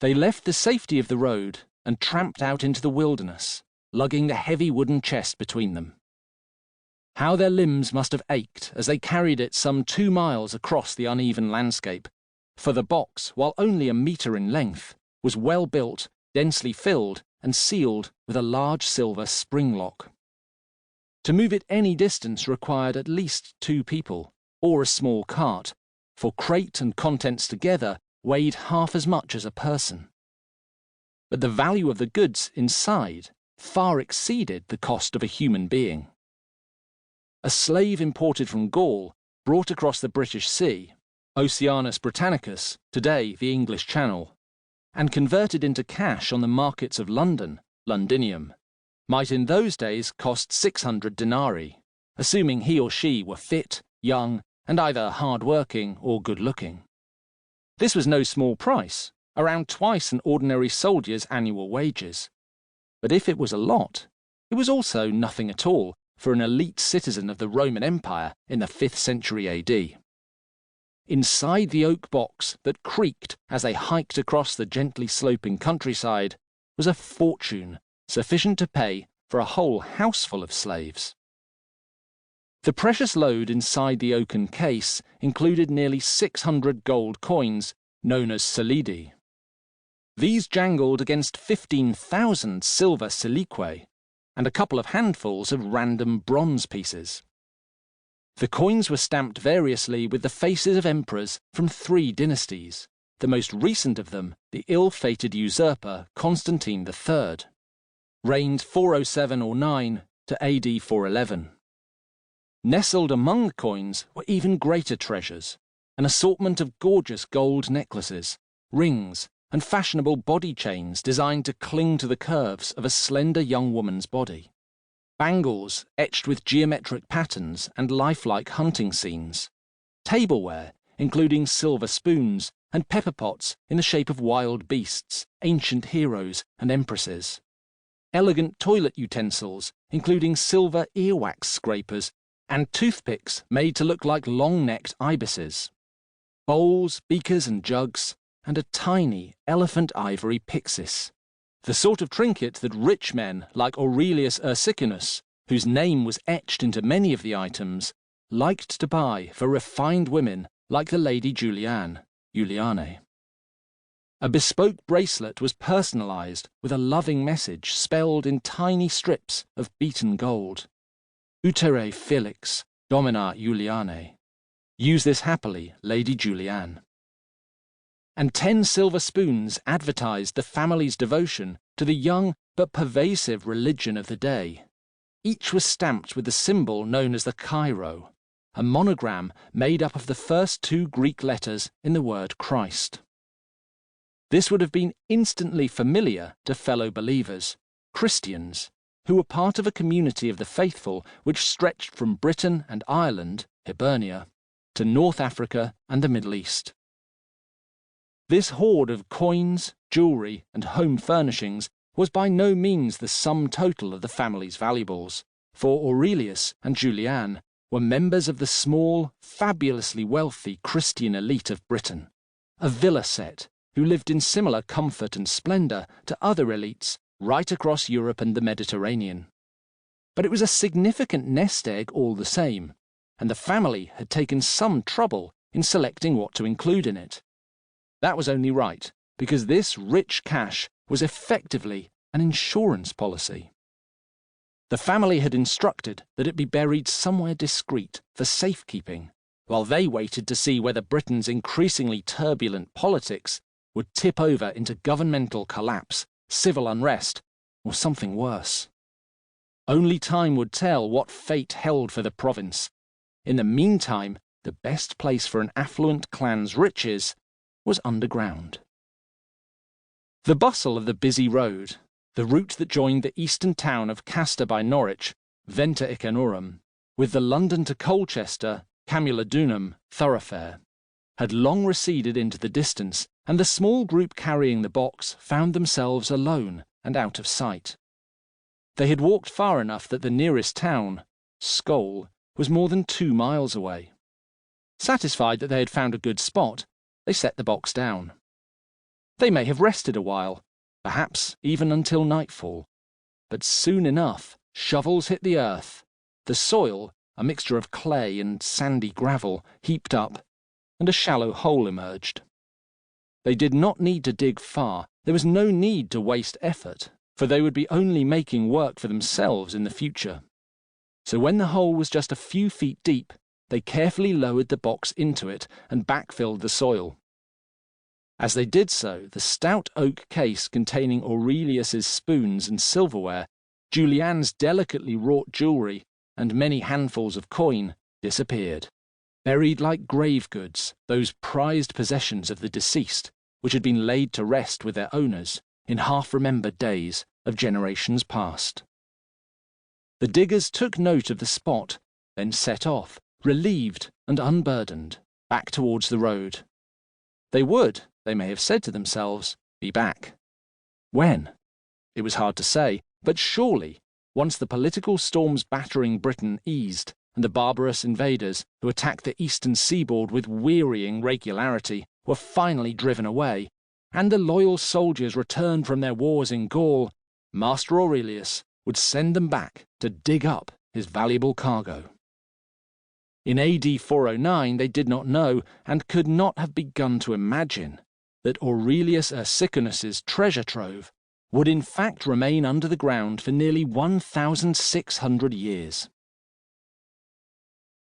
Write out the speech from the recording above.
They left the safety of the road and tramped out into the wilderness, lugging the heavy wooden chest between them. How their limbs must have ached as they carried it some 2 miles across the uneven landscape, for the box, while only a metre in length, was well built, densely filled, and sealed with a large silver spring lock. To move it any distance required at least 2 people, or a small cart, for crate and contents together weighed half as much as a person. But the value of the goods inside far exceeded the cost of a human being. A slave imported from Gaul, brought across the British Sea, Oceanus Britannicus, today the English Channel, and converted into cash on the markets of London, Londinium, might in those days cost 600 denarii, assuming he or she were fit, young, and either hard-working or good-looking. This was no small price, around twice an ordinary soldier's annual wages. But if it was a lot, it was also nothing at all for an elite citizen of the Roman Empire in the 5th century AD. Inside the oak box that creaked as they hiked across the gently sloping countryside was a fortune sufficient to pay for a whole houseful of slaves. The precious load inside the oaken case included nearly 600 gold coins, known as solidi. These jangled against 15,000 silver siliquae, and a couple of handfuls of random bronze pieces. The coins were stamped variously with the faces of emperors from 3 dynasties, the most recent of them the ill-fated usurper Constantine III, reigned 407 or 9 to AD 411. Nestled among the coins were even greater treasures, an assortment of gorgeous gold necklaces, rings, and fashionable body chains designed to cling to the curves of a slender young woman's body. Bangles etched with geometric patterns and lifelike hunting scenes. Tableware, including silver spoons and pepper pots in the shape of wild beasts, ancient heroes, and empresses. Elegant toilet utensils, including silver earwax scrapers and toothpicks made to look like long-necked ibises. Bowls, beakers, and jugs, and a tiny elephant ivory pyxis, the sort of trinket that rich men like Aurelius Ursicinus, whose name was etched into many of the items, liked to buy for refined women like the Lady Juliane. A bespoke bracelet was personalized with a loving message spelled in tiny strips of beaten gold. Utere Felix, Domina Juliane. Use this happily, Lady Juliane. And 10 silver spoons advertised the family's devotion to the young but pervasive religion of the day. Each was stamped with the symbol known as the Chi-Rho, a monogram made up of the first 2 Greek letters in the word Christ. This would have been instantly familiar to fellow believers, Christians, who were part of a community of the faithful which stretched from Britain and Ireland, Hibernia, to North Africa and the Middle East. This hoard of coins, jewellery, and home furnishings was by no means the sum total of the family's valuables, for Aurelius and Juliane were members of the small, fabulously wealthy Christian elite of Britain, a villa set who lived in similar comfort and splendour to other elites right across Europe and the Mediterranean. But it was a significant nest egg all the same, and the family had taken some trouble in selecting what to include in it. That was only right, because this rich cash was effectively an insurance policy. The family had instructed that it be buried somewhere discreet for safekeeping, while they waited to see whether Britain's increasingly turbulent politics would tip over into governmental collapse, civil unrest, or something worse. Only time would tell what fate held for the province. In the meantime, the best place for an affluent clan's riches was underground. The bustle of the busy road, the route that joined the eastern town of Castor by Norwich, Venta Icenorum, with the London to Colchester, Camulodunum thoroughfare, had long receded into the distance, and the small group carrying the box found themselves alone and out of sight. They had walked far enough that the nearest town, Skål, was more than 2 miles away. Satisfied that they had found a good spot, they set the box down. They may have rested a while, perhaps even until nightfall. But soon enough, shovels hit the earth. The soil, a mixture of clay and sandy gravel, heaped up, and a shallow hole emerged. They did not need to dig far. There was no need to waste effort, for they would be only making work for themselves in the future. So when the hole was just a few feet deep, they carefully lowered the box into it and backfilled the soil. As they did so, the stout oak case containing Aurelius's spoons and silverware, Juliane's delicately wrought jewellery, and many handfuls of coin disappeared, buried like grave goods, those prized possessions of the deceased, which had been laid to rest with their owners in half-remembered days of generations past. The diggers took note of the spot, then set off, relieved and unburdened, back towards the road. They would, they may have said to themselves, be back. When? It was hard to say, but surely, once the political storms battering Britain eased, and the barbarous invaders who attacked the eastern seaboard with wearying regularity were finally driven away, and the loyal soldiers returned from their wars in Gaul, Master Aurelius would send them back to dig up his valuable cargo. In AD 409 they did not know, and could not have begun to imagine, that Aurelius Ursicinus's treasure trove would in fact remain under the ground for nearly 1,600 years.